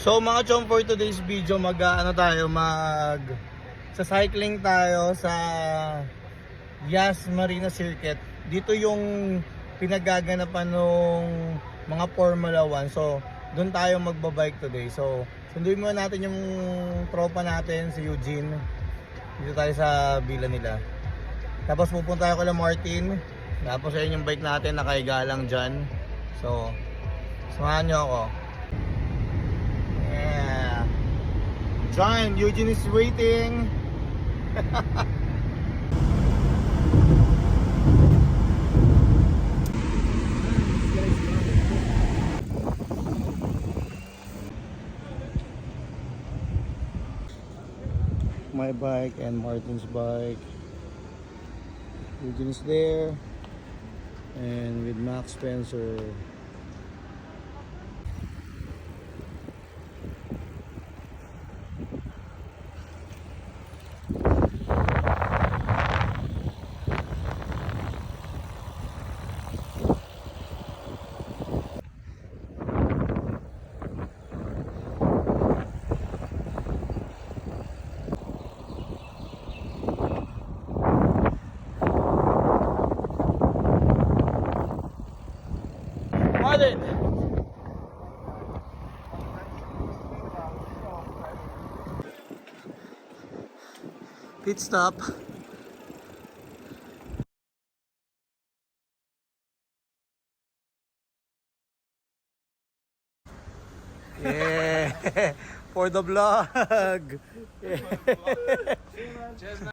So mga chong, for today's video sa cycling tayo sa Yas Marina Circuit. Dito yung pinagaganapan ng mga Formula 1. So doon tayo magbabike today. So sunduin muna natin yung tropa natin si Eugene. Dito tayo sa villa nila. Tapos pupunta tayo kay Martin. Tapos ayun yung bike natin, nakaiga lang dyan. So samahan nyo ako. Yeah. John, Eugene is waiting. My bike and Martin's bike. Eugene is there. And with Max Spencer. Martin! Pit stop. Yeah, for the vlog. Cheers,